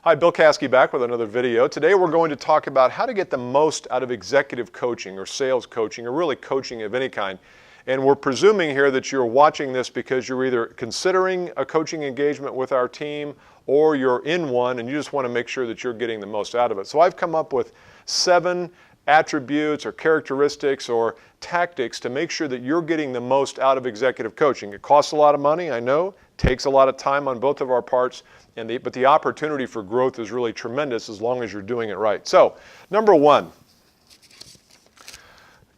Hi, Bill Caskey back with another video. Today we're going to talk about how to get the most out of executive coaching or sales coaching or really coaching of any kind. And we're presuming here that you're watching this because you're either considering a coaching engagement with our team or you're in one and you just want to make sure that you're getting the most out of it. So I've come up with 7 attributes or characteristics or tactics to make sure that you're getting the most out of executive coaching. It costs a lot of money, I know, takes a lot of time on both of our parts, but the opportunity for growth is really tremendous as long as you're doing it right. So, number 1,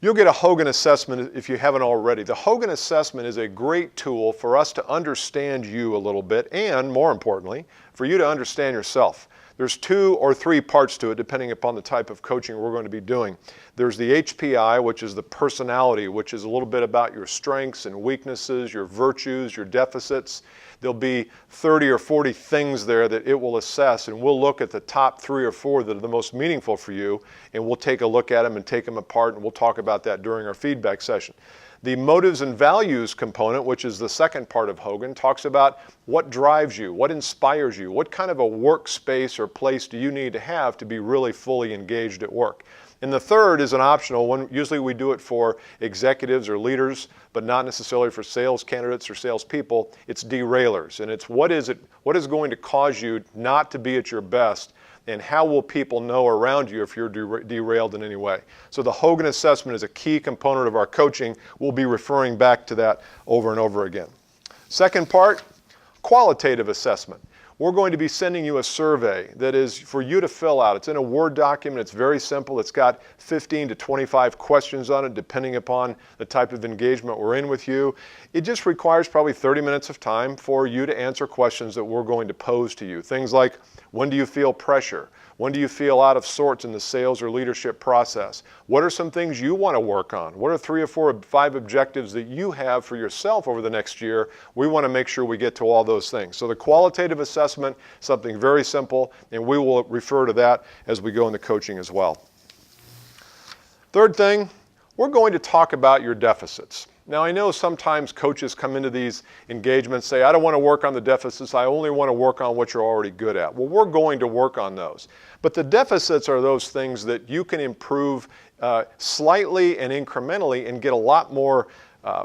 you'll get a Hogan Assessment if you haven't already. The Hogan Assessment is a great tool for us to understand you a little bit and, more importantly, for you to understand yourself. There's 2 or 3 parts to it depending upon the type of coaching we're going to be doing. There's the HPI, which is the personality, which is a little bit about your strengths and weaknesses, your virtues, your deficits. There'll be 30 or 40 things there that it will assess, and we'll look at the top 3 or 4 that are the most meaningful for you, and we'll take a look at them and take them apart, and we'll talk about that during our feedback session. The motives and values component, which is the second part of Hogan, talks about what drives you, what inspires you, what kind of a workspace or place do you need to have to be really fully engaged at work. And the third is an optional one. Usually we do it for executives or leaders, but not necessarily for sales candidates or salespeople. It's derailers, and it's what is going to cause you not to be at your best, and how will people know around you if you're derailed in any way. So the Hogan Assessment is a key component of our coaching. We'll be referring back to that over and over again. Second part, Qualitative Assessment. We're going to be sending you a survey that is for you to fill out. It's in a Word document. It's very simple. It's got 15 to 25 questions on it, depending upon the type of engagement we're in with you. It just requires probably 30 minutes of time for you to answer questions that we're going to pose to you. Things like, when do you feel pressure? When do you feel out of sorts in the sales or leadership process? What are some things you want to work on? What are 3 or 4 or 5 objectives that you have for yourself over the next year? We want to make sure we get to all those things. So the Qualitative Assessment, something very simple, and we will refer to that as we go into coaching as well. Third thing, we're going to talk about your deficits. Now, I know sometimes coaches come into these engagements say, I don't want to work on the deficits, I only want to work on what you're already good at. Well, we're going to work on those. But the deficits are those things that you can improve slightly and incrementally and get a lot more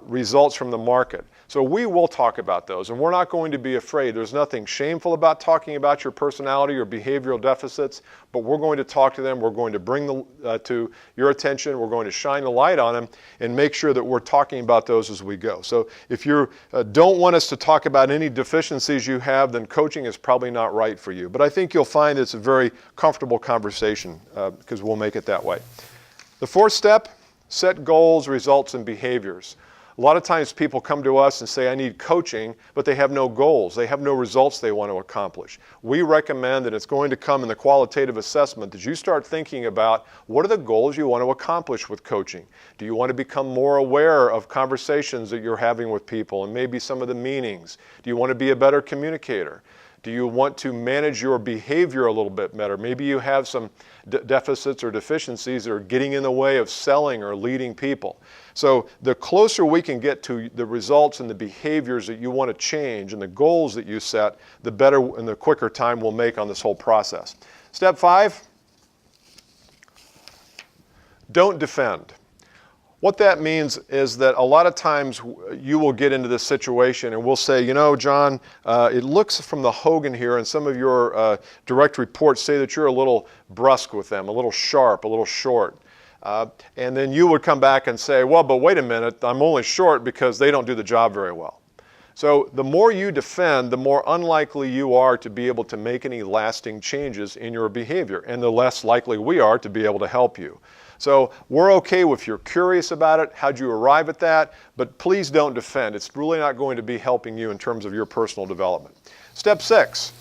results from the market. So we will talk about those, and we're not going to be afraid. There's nothing shameful about talking about your personality or behavioral deficits, but we're going to talk to them. We're going to bring them to your attention. We're going to shine the light on them and make sure that we're talking about those as we go. So if you don't want us to talk about any deficiencies you have, then coaching is probably not right for you. But I think you'll find it's a very comfortable conversation because we'll make it that way. The 4th step, set goals, results, and behaviors. A lot of times people come to us and say, I need coaching, but they have no goals. They have no results they want to accomplish. We recommend that it's going to come in the Qualitative Assessment that you start thinking about what are the goals you want to accomplish with coaching. Do you want to become more aware of conversations that you're having with people and maybe some of the meanings? Do you want to be a better communicator? Do you want to manage your behavior a little bit better? Maybe you have some deficits or deficiencies that are getting in the way of selling or leading people. So the closer we can get to the results and the behaviors that you want to change and the goals that you set, the better and the quicker time we'll make on this whole process. Step 5, don't defend. What that means is that a lot of times you will get into this situation and we'll say, you know, John, it looks from the Hogan here and some of your direct reports say that you're a little brusque with them, a little sharp, a little short. And then you would come back and say, well, but wait a minute, I'm only short because they don't do the job very well. So the more you defend, the more unlikely you are to be able to make any lasting changes in your behavior, and the less likely we are to be able to help you. So we're okay if you're curious about it, how'd you arrive at that, but please don't defend. It's really not going to be helping you in terms of your personal development. Step 6,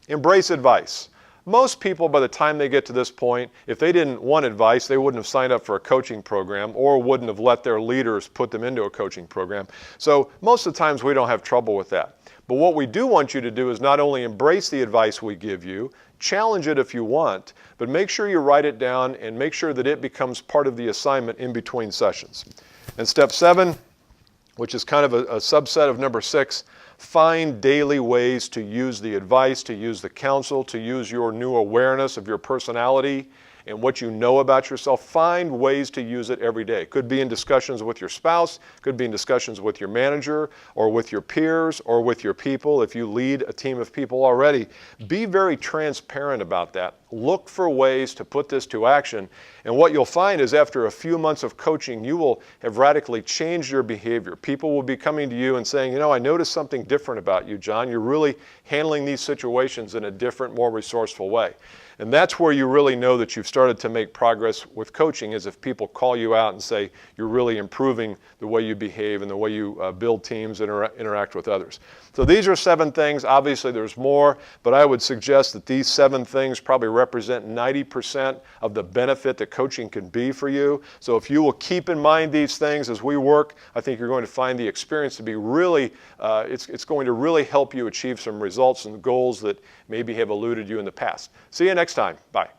embrace advice. Most people, by the time they get to this point, if they didn't want advice, they wouldn't have signed up for a coaching program or wouldn't have let their leaders put them into a coaching program. So most of the times we don't have trouble with that. But what we do want you to do is not only embrace the advice we give you, challenge it if you want, but make sure you write it down and make sure that it becomes part of the assignment in between sessions. And step 7, which is kind of a subset of number 6, Find daily ways to use the advice, to use the counsel, to use your new awareness of your personality and what you know about yourself. Find ways to use it every day. Could be in discussions with your spouse, could be in discussions with your manager or with your peers or with your people. If you lead a team of people already, be very transparent about that. Look for ways to put this to action. And what you'll find is after a few months of coaching, you will have radically changed your behavior. People will be coming to you and saying, you know, I noticed something different about you, John. You're really handling these situations in a different, more resourceful way. And that's where you really know that you've started to make progress with coaching, is if people call you out and say you're really improving the way you behave and the way you build teams and interact with others. So these are 7 things. Obviously there's more, but I would suggest that these 7 things probably represent 90% of the benefit that coaching can be for you. So if you will keep in mind these things as we work, I think you're going to find the experience to be really, it's going to really help you achieve some results and goals that maybe have eluded you in the past. See you next time. Bye.